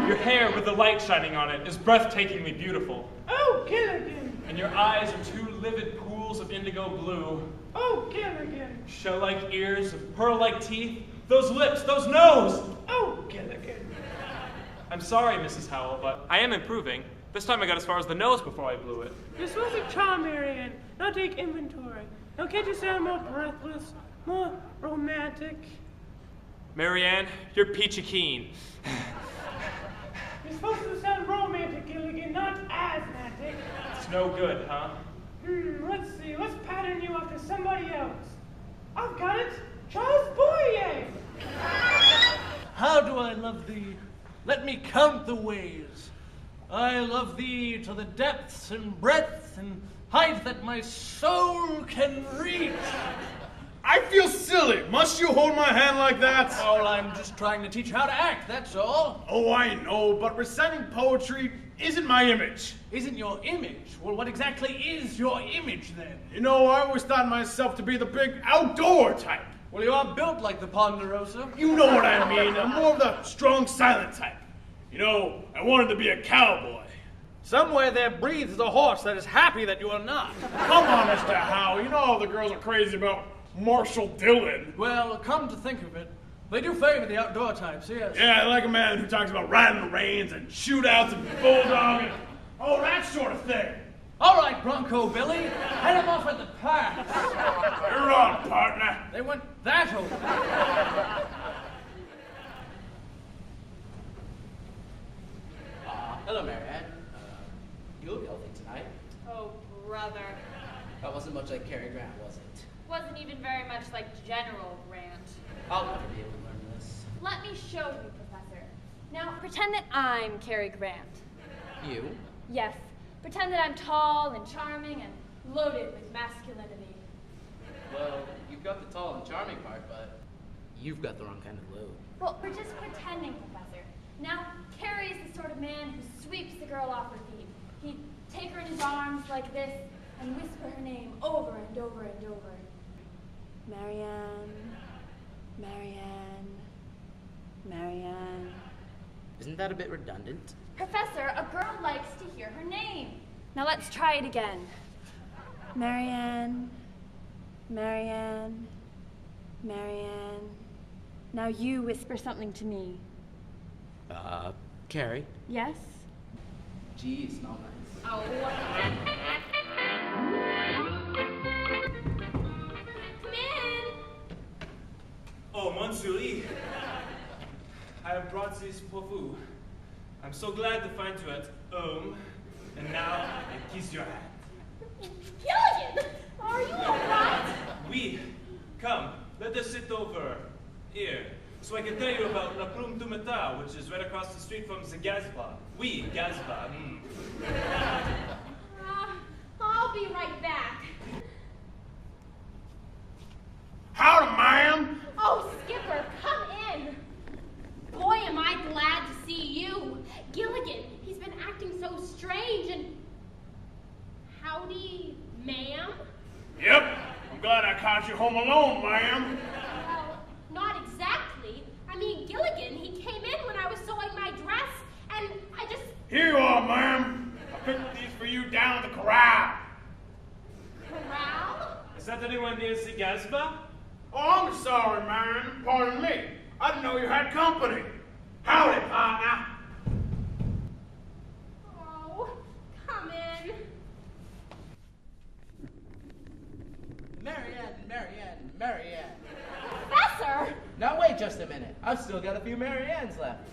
Your hair with the light shining on it is breathtakingly beautiful. Oh, Gilligan! And your eyes are two livid pools of indigo blue. Oh, Gilligan! Shell-like ears, pearl-like teeth, those lips, those nose! Oh, Gilligan! I'm sorry, Mrs. Howell, but I am improving. This time I got as far as the nose before I blew it. You're supposed to charm, Marianne. Now take inventory. Now can't you sound more breathless, more romantic? Marianne, you're peachy keen. You're supposed to sound romantic, Gilligan, not asthmatic. It's no good, huh? Let's see. Let's pattern you after somebody else. I've got it. Charles Boyer! How do I love thee? Let me count the ways. I love thee to the depths and breadth and height that my soul can reach. I feel silly. Must you hold my hand like that? Oh, I'm just trying to teach how to act, that's all. Oh, I know, but reciting poetry isn't my image. Isn't your image? Well, what exactly is your image, then? You know, I always thought myself to be the big outdoor type. Well, you are built like the Ponderosa. You know what I mean. I'm more of the strong, silent type. You know, I wanted to be a cowboy. Somewhere there breathes a horse that is happy that you are not. Come on, Mr. Howe. You know all the girls are crazy about Marshall Dillon. Well, come to think of it, they do favor the outdoor types, yes. Yeah, I like a man who talks about riding the reins and shootouts and bulldog and all that sort of thing. All right, Bronco Billy, head him off at the pass. You're on, partner. They went that over. Hello, Marianne. You look healthy tonight. Oh, brother. That wasn't much like Cary Grant, was it? Wasn't even very much like General Grant. I'll never be able to learn this. Let me show you, Professor. Now, pretend that I'm Cary Grant. You? Yes. Pretend that I'm tall and charming and loaded with masculinity. Well, you've got the tall and charming part, but you've got the wrong kind of load. Well, we're just pretending, Professor. Now, Cary is the sort of man who sweeps the girl off her feet. He'd take her in his arms like this and whisper her name over and over and over. Marianne, Marianne, Marianne. Isn't that a bit redundant? Professor, a girl likes to hear her name. Now let's try it again. Marianne, Marianne, Marianne. Now you whisper something to me. Cary? Yes? Gee, you smell nice. Oh. Come in. Oh, Monsieur Lee. I have brought this pour vous. I'm so glad to find you at home. And now, I kiss your hand. Gilligan, are you all right? Oui. Come, let us sit over here, so I can tell you about La Plume du Matin, which is right across the street from the Gazba. Oui, Gazba. I'll be right back. Howdy, ma'am. Oh, Skipper, come in. Boy, am I glad to see you. Gilligan, he's been acting so strange and... Howdy, ma'am? Yep. I'm glad I caught you home alone, ma'am. Well, not exactly. I mean, Gilligan, he came in when I was sewing my dress, and I just... Here you are, ma'am. I picked these for you down at the corral. Corral? Is that anyone near the Gazba? Oh, I'm sorry, man. Pardon me. I didn't know you had company. Howdy, partner. Oh, come in. Marianne. Professor! Now wait just a minute. I've still got a few Mariannes left.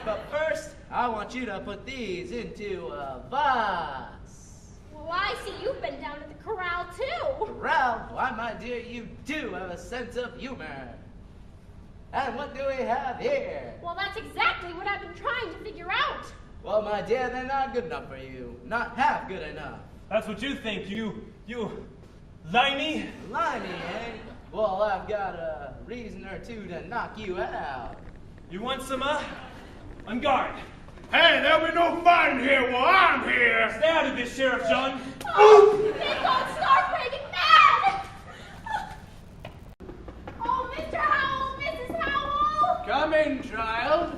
But first, I want you to put these into a vase. Well, I see you've been down at the corral, too. Corral? Why, my dear, you do have a sense of humor. And what do we have here? Well, that's exactly what I've been trying to figure out. Well, my dear, they're not good enough for you. Not half good enough. That's what you think, you limey? Limey, eh? Well, I've got a reason or two to knock you out. You want some, on guard. Hey, there'll be no fighting here while I'm here. Stay out of this, Sheriff John. Oh, they don't start breaking mad! Oh, Mr. Howell, Mrs. Howell! Come in, child.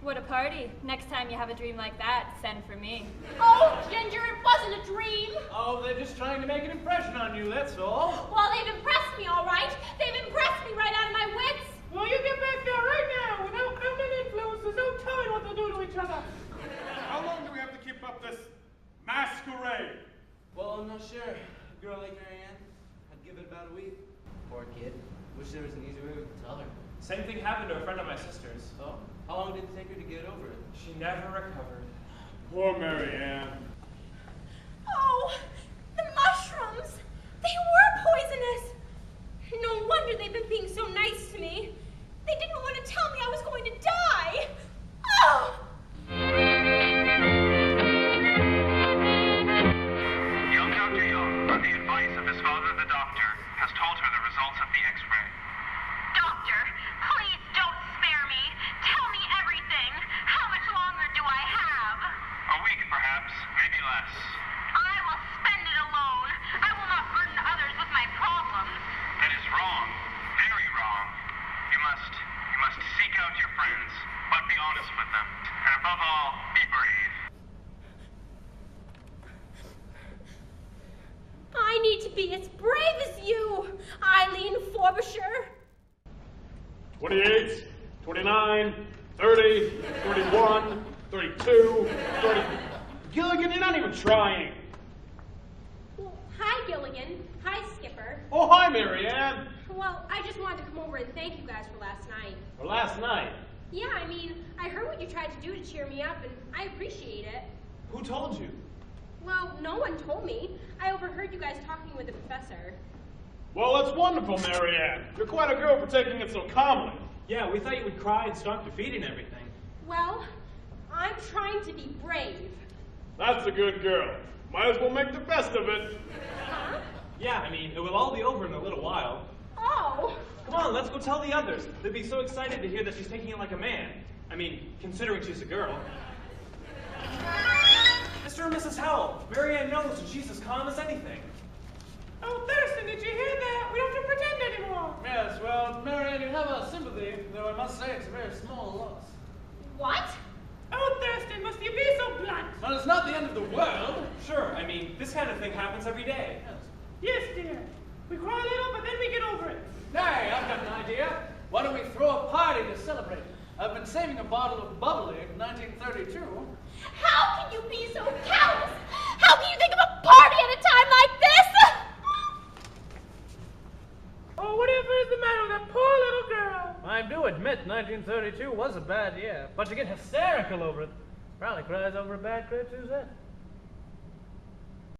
What a party. Next time you have a dream like that, send for me. Oh, Ginger, it wasn't a dream. Oh, they're just trying to make an impression on you, that's all. Well, they've impressed me, all right. They've impressed me right out of my wits. Well, you get back there right now. Without feminine influence, there's no telling what they'll do to each other. How long do we have to keep up this masquerade? Well, I'm not sure. A girl like Marianne, I'd give it about a week. Poor kid. Wish there was an easy way we could tell her. Same thing happened to a friend of my sister's. Oh? How long did it take her to get over it? She never recovered. Poor Marianne. Oh, the mushrooms. They were poisonous. No wonder they've been being so nice to me. They didn't want to tell me I was going to die. Oh! Young Dr. Young, on the advice of his father, the doctor, has told her the results of the X-ray. Doctor, please don't spare me. Tell me everything. How much longer do I have? A week, perhaps, maybe less. I will spend it alone. I will not burden others with my problems. That is wrong. Very wrong. You must seek out your friends, but be honest with them. And above all, be brave. I need to be as brave as you, Eileen Frobisher. 28, 29, 30, 31, 32, 30. Gilligan, you're not even trying. Well, hi, Gilligan. Hi, Skipper. Oh, hi, Marianne. Well, I just wanted to come over and thank you guys for last night. For last night. Yeah, I mean, I heard what you tried to do to cheer me up, and I appreciate it. Who told you? Well, no one told me. I overheard you guys talking with the professor. Well, that's wonderful, Marianne. You're quite a girl for taking it so calmly. Yeah, we thought you would cry and start defeating everything. Well, I'm trying to be brave. That's a good girl. Might as well make the best of it. Huh? Yeah, I mean, it will all be over in a little while. Oh. Come on, let's go tell the others. They'd be so excited to hear that she's taking it like a man. I mean, considering she's a girl. Mr. and Mrs. Howell, Marianne knows and she's as calm as anything. Oh, Thurston, did you hear that? We don't have to pretend anymore. Yes, well, Marianne, you have our sympathy, though I must say it's a very small loss. What? Oh, Thurston, must you be so blunt? Well, it's not the end of the world. Sure, I mean, this kind of thing happens every day. Yes, dear. We cry a little, but then we get over it. Nay, I've got an idea. Why don't we throw a party to celebrate? I've been saving a bottle of bubbly in 1932. How can you be so callous? How can you think of a party at a time like this? Oh, whatever is the matter with that poor little girl? I do admit 1932 was a bad year, but to get hysterical over it, probably cries over a bad grade too,